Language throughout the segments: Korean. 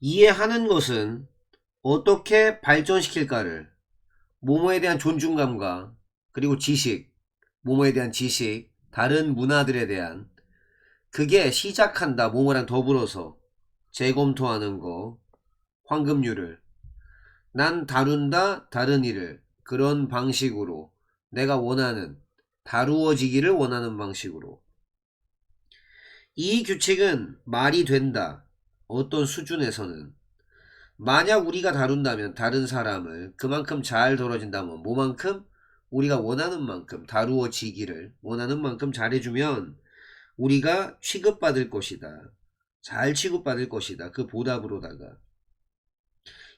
이해하는 것은 어떻게 발전시킬까를 모모에 대한 존중감과 그리고 지식, 모모에 대한 지식, 다른 문화들에 대한 그게 시작한다. 모모랑 더불어서 재검토하는 거, 황금률을 난 다룬다. 다른 일을 그런 방식으로 내가 원하는 다루어지기를 원하는 방식으로 이 규칙은 말이 된다. 어떤 수준에서는 만약 우리가 다룬다면 다른 사람을 그만큼 잘 다뤄진다면 뭐만큼 우리가 원하는 만큼 다루어지기를 원하는 만큼 잘해주면 우리가 취급받을 것이다. 잘 취급받을 것이다. 그 보답으로다가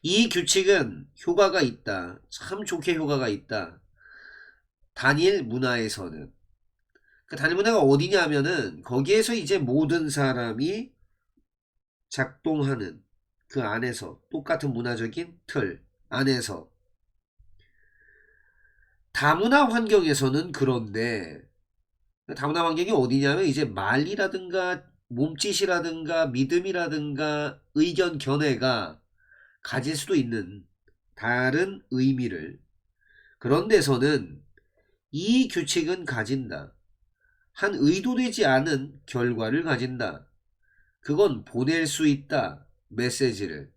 이 규칙은 효과가 있다. 참 좋게 효과가 있다. 단일 문화에서는 그 단일 문화가 어디냐면은 거기에서 이제 모든 사람이 작동하는 그 안에서 똑같은 문화적인 틀 안에서 다문화 환경에서는 그런데 다문화 환경이 어디냐면 이제 말이라든가 몸짓이라든가 믿음이라든가 의견 견해가 가질 수도 있는 다른 의미를 그런 데서는 이 규칙은 가진다. 한 의도되지 않은 결과를 가진다. 그건 보낼 수 있다. 메시지를.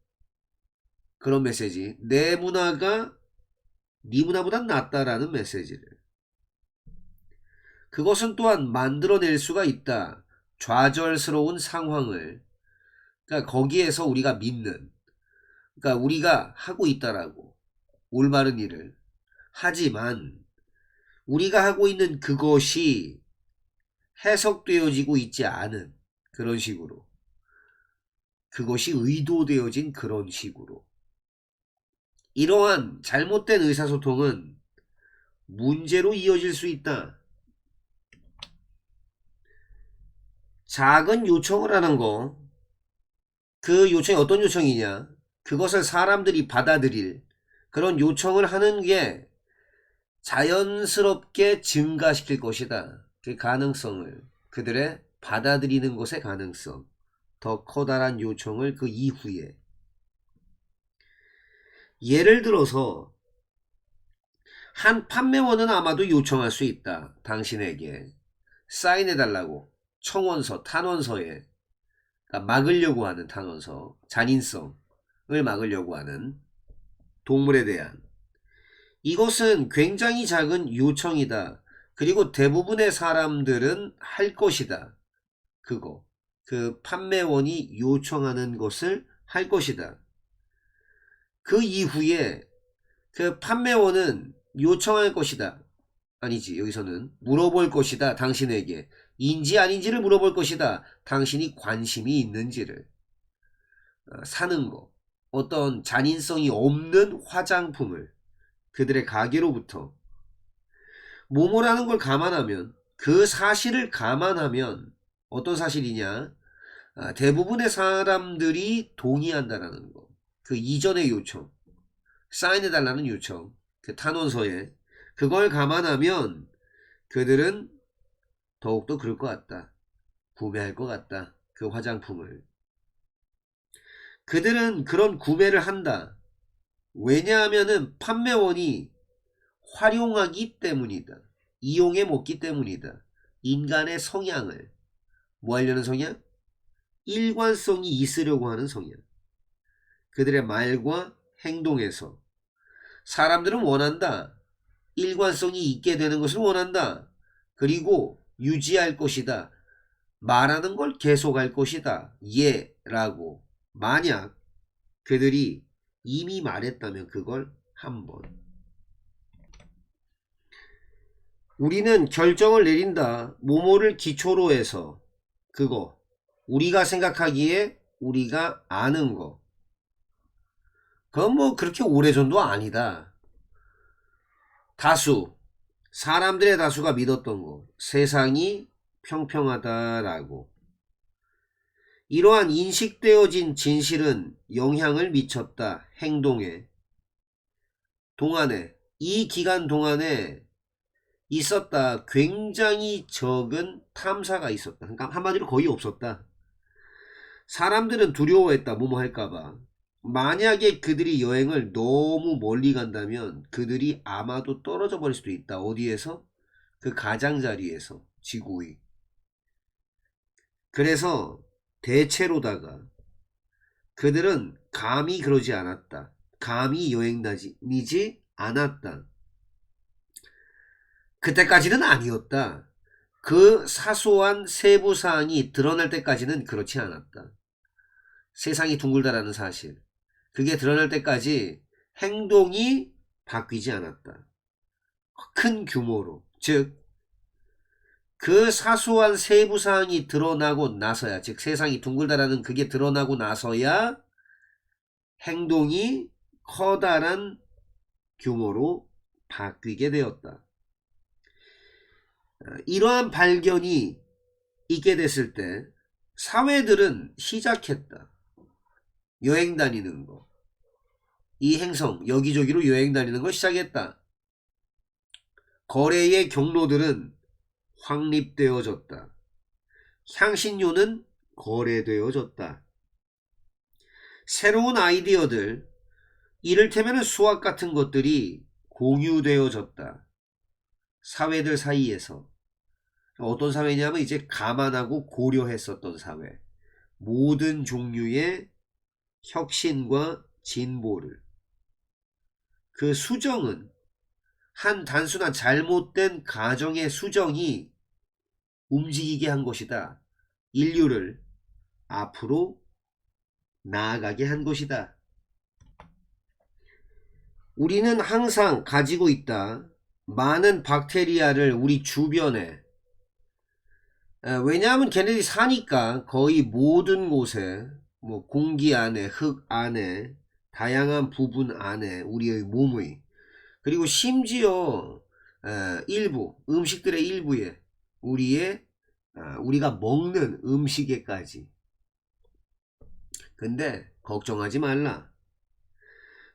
그런 메시지. 내 문화가 네 문화보단 낫다라는 메시지를. 그것은 또한 만들어낼 수가 있다. 좌절스러운 상황을. 그러니까 거기에서 우리가 믿는. 그러니까 우리가 하고 있다라고. 올바른 일을. 하지만 우리가 하고 있는 그것이 해석되어지고 있지 않은 그런 식으로. 그것이 의도되어진 그런 식으로. 이러한 잘못된 의사소통은 문제로 이어질 수 있다. 작은 요청을 하는 거, 그 요청이 어떤 요청이냐? 그것을 사람들이 받아들일 그런 요청을 하는 게 자연스럽게 증가시킬 것이다. 그 가능성을, 그들의 받아들이는 것의 가능성, 더 커다란 요청을 그 이후에. 예를 들어서 한 판매원은 아마도 요청할 수 있다. 당신에게 사인해달라고 청원서, 탄원서에 그러니까 막으려고 하는 탄원서, 잔인성을 막으려고 하는 동물에 대한 이것은 굉장히 작은 요청이다. 그리고 대부분의 사람들은 할 것이다. 그거 그 판매원이 요청하는 것을 할 것이다. 그 이후에 그 판매원은 요청할 것이다. 아니지 여기서는 물어볼 것이다. 당신에게 인지 아닌지를 물어볼 것이다. 당신이 관심이 있는지를 사는 거 어떤 잔인성이 없는 화장품을 그들의 가게로부터 모모라는 걸 감안하면 그 사실을 감안하면 어떤 사실이냐 대부분의 사람들이 동의한다라는 거 그 이전의 요청 사인해달라는 요청 그 탄원서에 그걸 감안하면 그들은 더욱더 그럴 것 같다. 구매할 것 같다. 그 화장품을. 그들은 그런 구매를 한다. 왜냐하면은 판매원이 활용하기 때문이다. 이용해 먹기 때문이다. 인간의 성향을. 뭐 하려는 성향? 일관성이 있으려고 하는 성향. 그들의 말과 행동에서. 사람들은 원한다. 일관성이 있게 되는 것을 원한다. 그리고 유지할 것이다. 말하는 걸 계속할 것이다. 예 라고 만약 그들이 이미 말했다면 그걸 한번 우리는 결정을 내린다. 뭐뭐를 기초로 해서 그거 우리가 생각하기에 우리가 아는 거 그건 뭐 그렇게 오래전도 아니다. 다수 사람들의 다수가 믿었던 거 세상이 평평하다라고 이러한 인식되어진 진실은 영향을 미쳤다. 행동에 동안에 이 기간 동안에 있었다. 굉장히 적은 탐사가 있었다. 그러니까 한마디로 거의 없었다. 사람들은 두려워했다. 뭐뭐 할까봐. 만약에 그들이 여행을 너무 멀리 간다면 그들이 아마도 떨어져 버릴 수도 있다. 어디에서? 그 가장자리에서. 지구의. 그래서 대체로다가 그들은 감히 그러지 않았다. 감히 여행 다니지 않았다. 그때까지는 아니었다. 그 사소한 세부사항이 드러날 때까지는 그렇지 않았다. 세상이 둥글다라는 사실. 그게 드러날 때까지 행동이 바뀌지 않았다. 큰 규모로. 즉, 그 사소한 세부사항이 드러나고 나서야, 즉 세상이 둥글다라는 그게 드러나고 나서야 행동이 커다란 규모로 바뀌게 되었다. 이러한 발견이 있게 됐을 때 사회들은 시작했다. 여행 다니는 거. 이 행성 여기저기로 여행 다니는 거 시작했다. 거래의 경로들은 확립되어졌다. 향신료는 거래되어졌다. 새로운 아이디어들, 이를테면 수학 같은 것들이 공유되어졌다. 사회들 사이에서. 어떤 사회냐면 이제 감안하고 고려했었던 사회. 모든 종류의 혁신과 진보를. 그 수정은 한 단순한 잘못된 가정의 수정이 움직이게 한 것이다. 인류를 앞으로 나아가게 한 것이다. 우리는 항상 가지고 있다. 많은 박테리아를 우리 주변에. 왜냐하면 걔네들이 사니까 거의 모든 곳에, 뭐 공기 안에, 흙 안에, 다양한 부분 안에 우리의 몸의, 그리고 심지어 일부 음식들의 일부에 우리가 먹는 음식에까지. 근데 걱정하지 말라.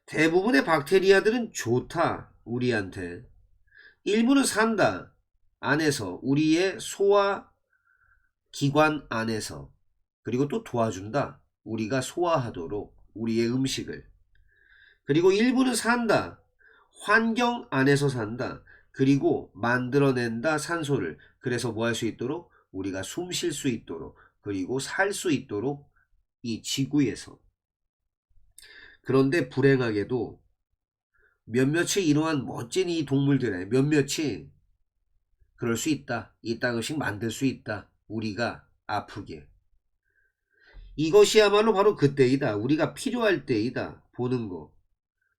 대부분의 박테리아들은 좋다. 우리한테. 일부는 산다. 안에서 우리의 소화 기관 안에서. 그리고 또 도와준다. 우리가 소화하도록 우리의 음식을. 그리고 일부는 산다. 환경 안에서 산다. 그리고 만들어낸다. 산소를. 그래서 뭐 할 수 있도록? 우리가 숨 쉴 수 있도록. 그리고 살 수 있도록 이 지구에서. 그런데 불행하게도 몇몇이 이러한 멋진 이 동물들의 몇몇이 그럴 수 있다. 이따금씩 만들 수 있다. 우리가 아프게. 이것이야말로 바로 그때이다. 우리가 필요할 때이다. 보는 거.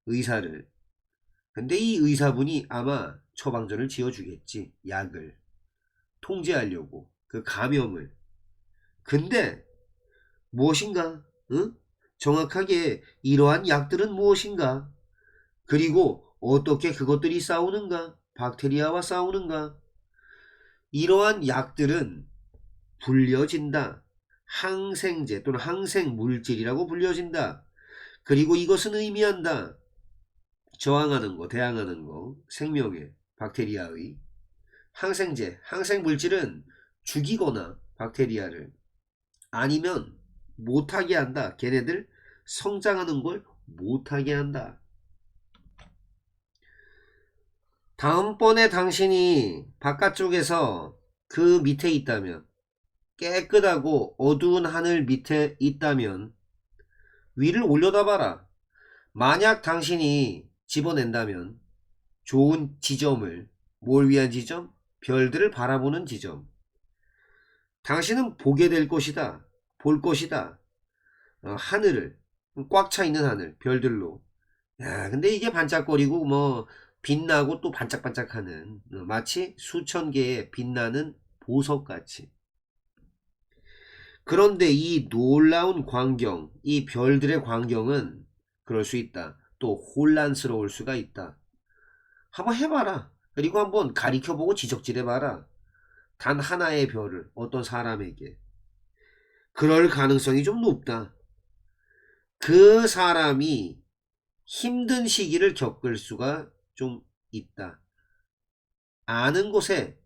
의사를. 근데 이 의사분이 아마 처방전을 지어주겠지. 약을. 통제하려고. 그 감염을. 근데 무엇인가? 응? 정확하게 이러한 약들은 무엇인가? 그리고 어떻게 그것들이 싸우는가? 박테리아와 싸우는가? 이러한 약들은 불려진다. 항생제 또는 항생물질이라고 불려진다. 그리고 이것은 의미한다. 저항하는 거, 대항하는 거, 생명의, 박테리아의 항생제, 항생물질은 죽이거나 박테리아를 아니면 못하게 한다. 걔네들 성장하는 걸 못하게 한다. 다음번에 당신이 바깥쪽에서 그 밑에 있다면, 깨끗하고 어두운 하늘 밑에 있다면 위를 올려다봐라. 만약 당신이 집어낸다면 좋은 지점을, 뭘 위한 지점? 별들을 바라보는 지점. 당신은 보게 될 것이다. 볼 것이다. 하늘을, 꽉 차 있는 하늘, 별들로. 야, 근데 이게 반짝거리고 뭐 빛나고 또 반짝반짝하는, 마치 수천 개의 빛나는 보석같이. 그런데 이 놀라운 광경, 이 별들의 광경은 그럴 수 있다. 또 혼란스러울 수가 있다. 한번 해봐라. 그리고 한번 가리켜보고 지적질해봐라. 단 하나의 별을 어떤 사람에게. 그럴 가능성이 좀 높다. 그 사람이 힘든 시기를 겪을 수가 좀 있다. 아는 곳에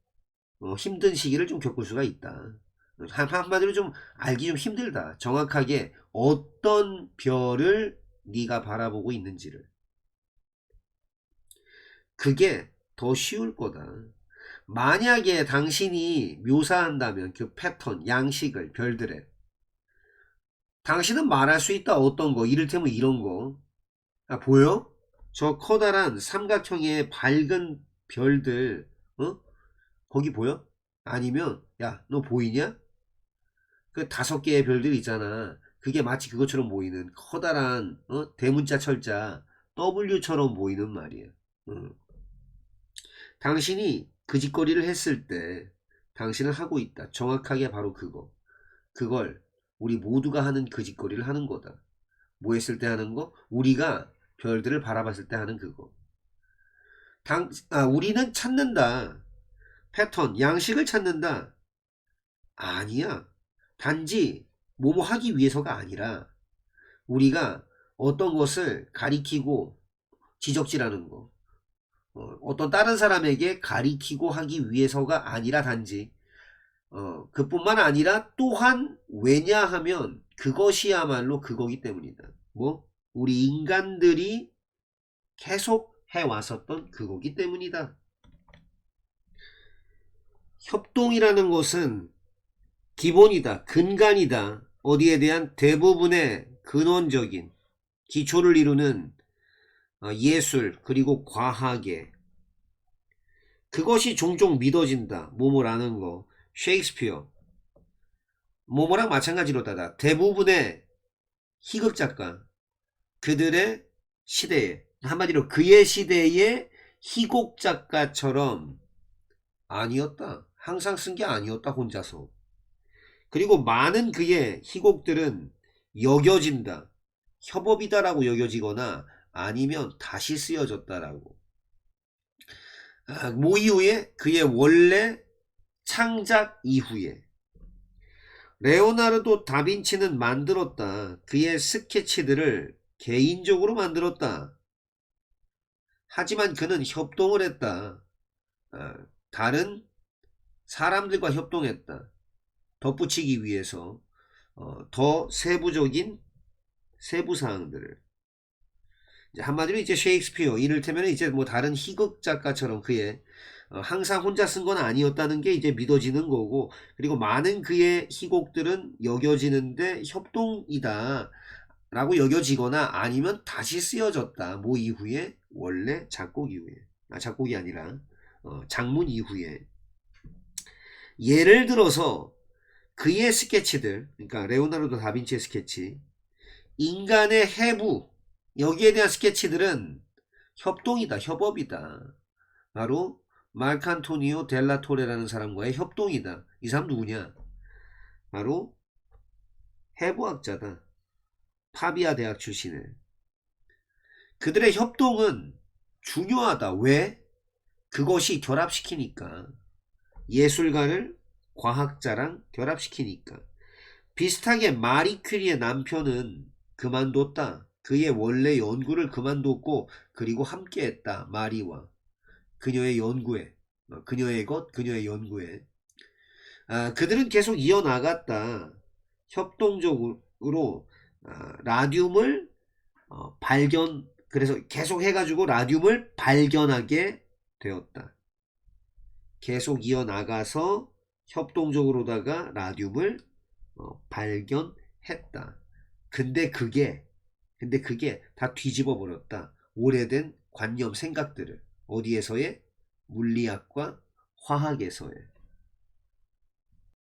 힘든 시기를 좀 겪을 수가 있다. 한마디로 좀 알기 좀 힘들다. 정확하게 어떤 별을 네가 바라보고 있는지를. 그게 더 쉬울 거다. 만약에 당신이 묘사한다면 그 패턴, 양식을 별들의 당신은 말할 수 있다. 어떤 거, 이를테면 이런 거. 아, 보여? 저 커다란 삼각형의 밝은 별들, 어? 거기 보여? 아니면 야, 너 보이냐? 그 5개의 별들 있잖아. 그게 마치 그것처럼 보이는 커다란 대문자 철자 W처럼 보이는 말이야. 어. 당신이 그 짓거리를 했을 때 당신은 하고 있다. 정확하게 바로 그거. 그걸 우리 모두가 하는 그 짓거리를 하는 거다. 뭐 했을 때 하는 거? 우리가 별들을 바라봤을 때 하는 그거. 우리는 찾는다. 패턴, 양식을 찾는다. 아니야. 단지 뭐뭐 하기 위해서가 아니라 우리가 어떤 것을 가리키고 지적질하는 거. 어떤 다른 사람에게 가리키고 하기 위해서가 아니라 단지 그뿐만 아니라 또한 왜냐하면 그것이야말로 그거기 때문이다. 뭐? 우리 인간들이 계속 해왔었던 그거기 때문이다. 협동이라는 것은 기본이다. 근간이다. 어디에 대한 대부분의 근원적인 기초를 이루는 예술 그리고 과학에 그것이 종종 믿어진다. 뭐뭐라는 거. 셰익스피어 뭐뭐랑 마찬가지로다다. 대부분의 희극작가 그들의 시대에 한마디로 그의 시대의 희곡작가처럼 아니었다. 항상 쓴 게 아니었다. 혼자서. 그리고 많은 그의 희곡들은 여겨진다. 협업이다라고 여겨지거나 아니면 다시 쓰여졌다라고. 뭐 이후에? 그의 원래 창작 이후에. 레오나르도 다빈치는 만들었다. 그의 스케치들을 개인적으로 만들었다. 하지만 그는 협동을 했다. 다른 사람들과 협동했다. 덧붙이기 위해서 더 세부적인 세부사항들을. 한마디로 이제 셰익스피어, 이를테면 이제 뭐 다른 희극 작가처럼 그의 항상 혼자 쓴 건 아니었다는 게 이제 믿어지는 거고, 그리고 많은 그의 희곡들은 여겨지는데 협동이다 라고 여겨지거나 아니면 다시 쓰여졌다. 뭐 이후에? 원래 작곡 이후에. 작곡이 아니라 장문 이후에. 예를 들어서 그의 스케치들, 그러니까 레오나르도 다빈치의 스케치, 인간의 해부, 여기에 대한 스케치들은 협동이다. 협업이다. 바로 말칸토니오 델라토레라는 사람과의 협동이다. 이 사람 누구냐? 바로 해부학자다. 파비아 대학 출신의. 그들의 협동은 중요하다. 왜? 그것이 결합시키니까. 예술가를 과학자랑 결합시키니까. 비슷하게 마리 큐리의 남편은 그만뒀다. 그의 원래 연구를 그만뒀고 그리고 함께했다. 마리와 그녀의 연구에, 그녀의 것, 그녀의 연구에. 그들은 계속 이어나갔다. 협동적으로 라듐을 그래서 계속 해가지고 라듐을 발견하게 되었다. 계속 이어나가서 협동적으로다가 라듐을 발견했다. 근데 그게 다 뒤집어 버렸다. 오래된 관념 생각들을. 어디에서의? 물리학과 화학에서의.